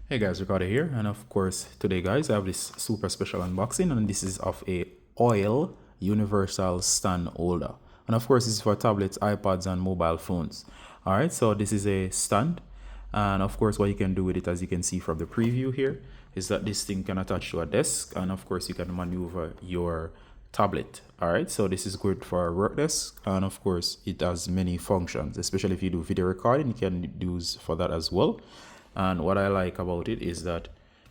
Hey guys, Ricardo here, and of course today guys I have this super special unboxing, and this is of a Houele universal stand holder, and of course this is for tablets, iPads and mobile phones. Alright, so this is a stand, and of course what you can do with it, as you can see from the preview here, is that this thing can attach to a desk, and of course you can maneuver your tablet. Alright, so this is good for a work desk, and of course it has many functions, especially if you do video recording, you can use for that as well. And what I like about it is that,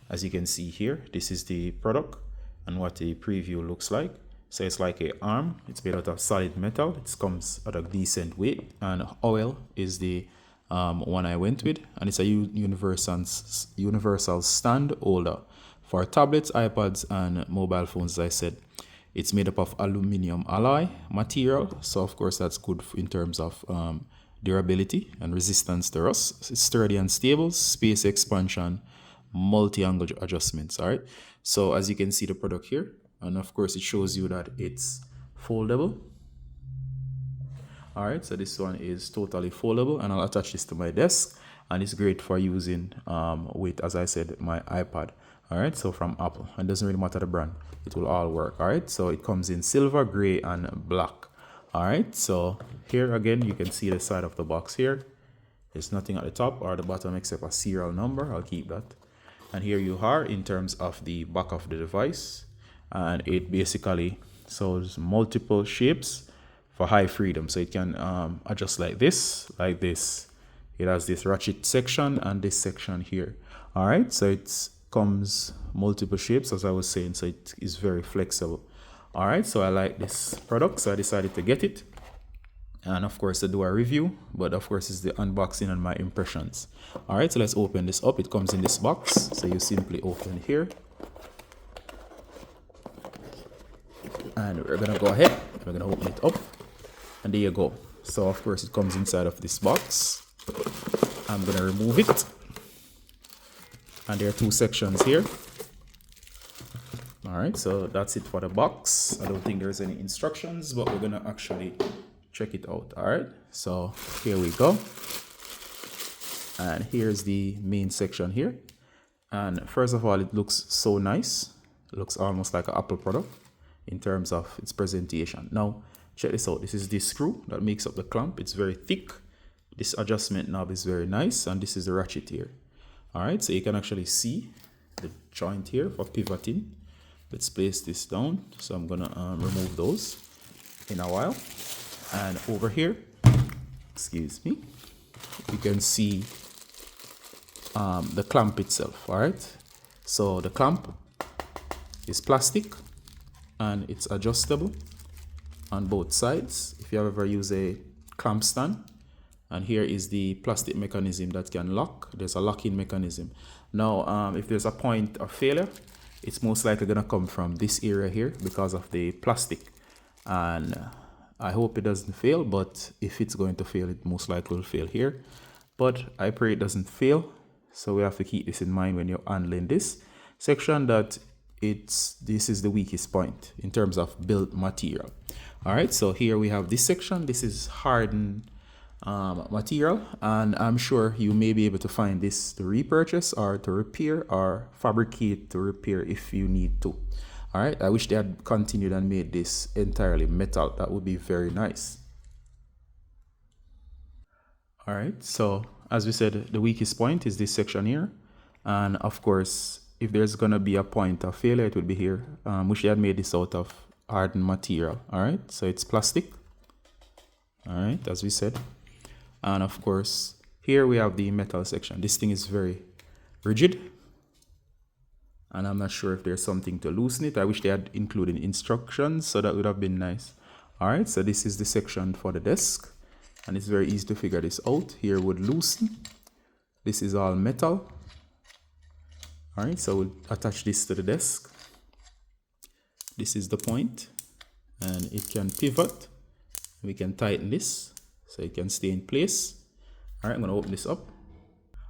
as you can see here, this is the product and what the preview looks like. So it's like a arm, it's made out of solid metal, it comes at a decent weight, and Houele is the one I went with, and it's a universal stand holder for tablets, iPads and mobile phones. As I said, it's made up of aluminum alloy material, so of course that's good in terms of durability and resistance to rust. It's sturdy and stable, space expansion, multi-angle adjustments. All right, so as you can see the product here, and of course it shows you that it's foldable. All right, so this one is totally foldable, and I'll attach this to my desk, and it's great for using with, as I said, my iPad. All right, so from Apple, and it doesn't really matter the brand, it will all work. All right, so it comes in silver, gray and black. All right, so here again you can see the side of the box here. There's nothing at the top or the bottom except a serial number. I'll keep that. And here you are in terms of the back of the device, and it basically shows multiple shapes for high freedom. So it can adjust like this, like this. It has this ratchet section and this section here. All right, so it comes multiple shapes, as I was saying, so it is very flexible. All right, so I like this product, so I decided to get it, and of course to do a review, but of course it's the unboxing and my impressions. All right, so let's open this up. It comes in this box, so you simply open here, and we're gonna go ahead, we're gonna open it up, and there you go. So of course it comes inside of this box. I'm gonna remove it, and there are two sections here. All right, so that's it for the box. I don't think there's any instructions, but we're gonna actually check it out. All right, so here we go, and here's the main section here. And first of all, it looks so nice. It looks almost like an Apple product in terms of its presentation. Now check this out. This is the screw that makes up the clamp. It's very thick. This adjustment knob is very nice, and this is the ratchet here. All right, so you can actually see the joint here for pivoting. Let's place this down. So I'm gonna remove those in a while. And over here, excuse me, you can see the clamp itself. All right, so the clamp is plastic and it's adjustable on both sides if you have ever used a clamp stand. And here is the plastic mechanism that can lock. There's a locking mechanism. Now if there's a point of failure, it's most likely gonna come from this area here because of the plastic, and I hope it doesn't fail, but if it's going to fail, it most likely will fail here, but I pray it doesn't fail. So we have to keep this in mind when you're handling this section, that this is the weakest point in terms of build material. All right, so here we have this section. This is hardened material, and I'm sure you may be able to find this to repurchase or to repair or fabricate to repair if you need to. All right, I wish they had continued and made this entirely metal. That would be very nice. All right, so as we said, the weakest point is this section here, and of course if there's gonna be a point of failure, it would be here. Wish they had made this out of hardened material. All right, so it's plastic. All right, as we said. And of course, here we have the metal section. This thing is very rigid, and I'm not sure if there's something to loosen it. I wish they had included instructions, so that would have been nice. All right, so this is the section for the desk, and it's very easy to figure this out. Here would loosen. This is all metal. All right, so we'll attach this to the desk. This is the point, and it can pivot. We can tighten this so it can stay in place. All right, I'm gonna open this up.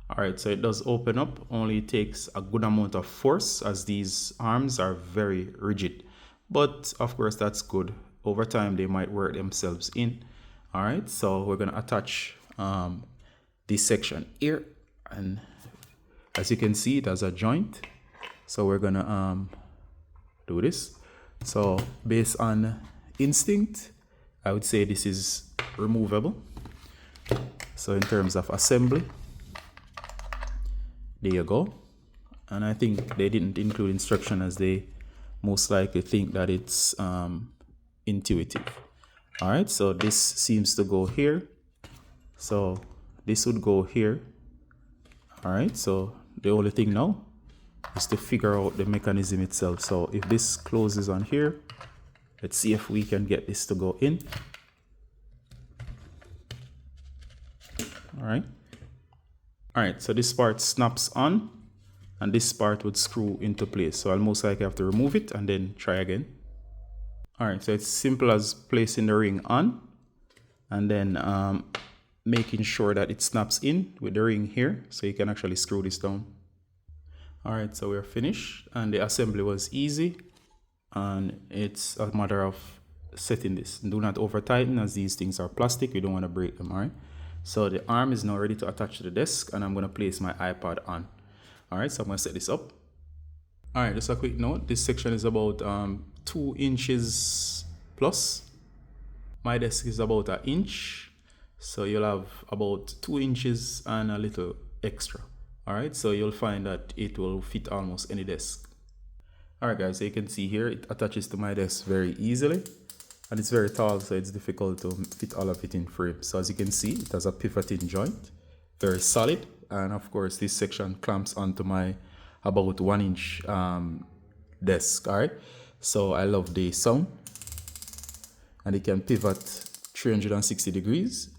All right, so it does open up, only takes a good amount of force as these arms are very rigid, but of course that's good. Over time they might work themselves in. All right, so we're gonna attach this section here, and As you can see, it has a joint. So we're gonna do this. So based on instinct, I would say this is removable. So in terms of assembly, there you go. And I think they didn't include instruction, as they most likely think that it's intuitive. All right, so this seems to go here. So this would go here. All right, so the only thing now is to figure out the mechanism itself. So if this closes on here, let's see if we can get this to go in. All right, so this part snaps on and this part would screw into place. So I'll most likely have to remove it and then try again. All right, so it's simple as placing the ring on and then making sure that it snaps in with the ring here, so you can actually screw this down. All right, so we're finished and the assembly was easy, and it's a matter of setting this. Do not over tighten, as these things are plastic. We don't want to break them. All right, so the arm is now ready to attach to the desk, and I'm going to place my iPad on. All right, so I'm going to set this up. All right, just a quick note, this section is about 2 inches plus. My desk is about 1 inch, so you'll have about 2 inches and a little extra. All right, so you'll find that it will fit almost any desk. All right, guys, so you can see here it attaches to my desk very easily, and it's very tall, so it's difficult to fit all of it in frame. So as you can see, it has a pivoting joint, very solid, and of course this section clamps onto my about 1 inch desk. All right, so I love the sound, and it can pivot 360 degrees.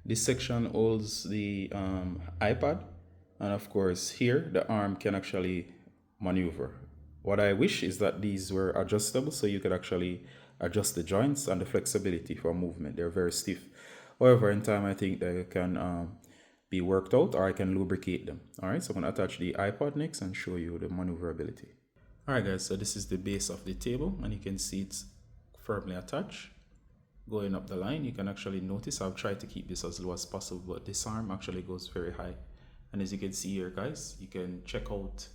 This section holds the iPad, and of course here the arm can actually maneuver. What I wish is that these were adjustable, so you could actually adjust the joints and the flexibility for movement. They're very stiff. However, in time I think they can be worked out, or I can lubricate them. All right, so I'm going to attach the iPad next and show you the maneuverability. All right, guys, so this is the base of the table, and you can see it's firmly attached. Going up the line, you can actually notice I've tried to keep this as low as possible, but this arm actually goes very high. And as you can see here, guys, you can check out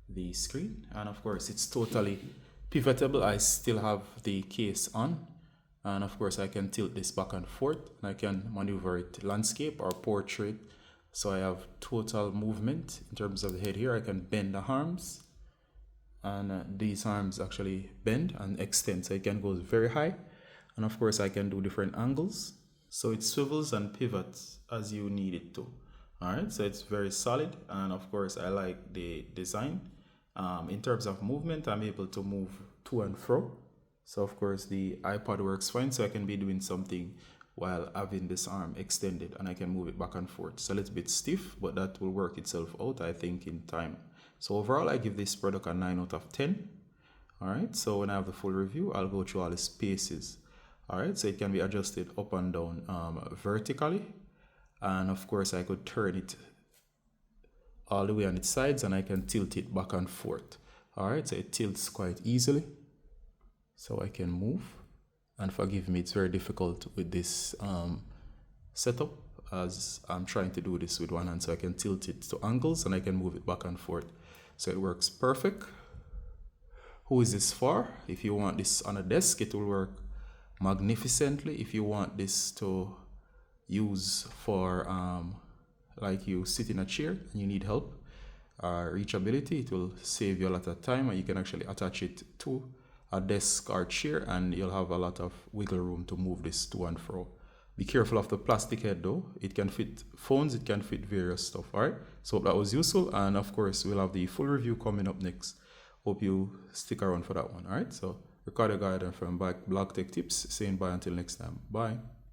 the screen, and of course it's totally pivotable. I still have the case on, and of course I can tilt this back and forth, and I can maneuver it landscape or portrait. So I have total movement in terms of the head here. I can bend the arms, and these arms actually bend and extend, so it can go very high. And of course I can do different angles, so it swivels and pivots as you need it to. All right, so it's very solid, and of course I like the design. In terms of movement, I'm able to move to and fro. So of course the iPad works fine, so I can be doing something while having this arm extended, and I can move it back and forth. It's a little bit stiff, but that will work itself out, I think, in time. So overall I give this product a 9 out of 10. All right, so when I have the full review, I'll go through all the spaces. All right, so it can be adjusted up and down vertically, and of course I could turn it all the way on its sides, and I can tilt it back and forth. All right, so it tilts quite easily, so I can move. And forgive me, it's very difficult with this setup, as I'm trying to do this with one hand, so I can tilt it to angles and I can move it back and forth. So it works perfect. Who is this for? If you want this on a desk, it will work magnificently. If you want this to use for like you sit in a chair and you need help, reachability, it will save you a lot of time, and you can actually attach it to a desk or chair, and you'll have a lot of wiggle room to move this to and fro. Be careful of the plastic head though. It can fit phones, it can fit various stuff. All right, so hope that was useful, and of course we'll have the full review coming up next. Hope you stick around for that one. All right, so Ricardo Garden from Blog Tech Tips saying bye until next time. Bye.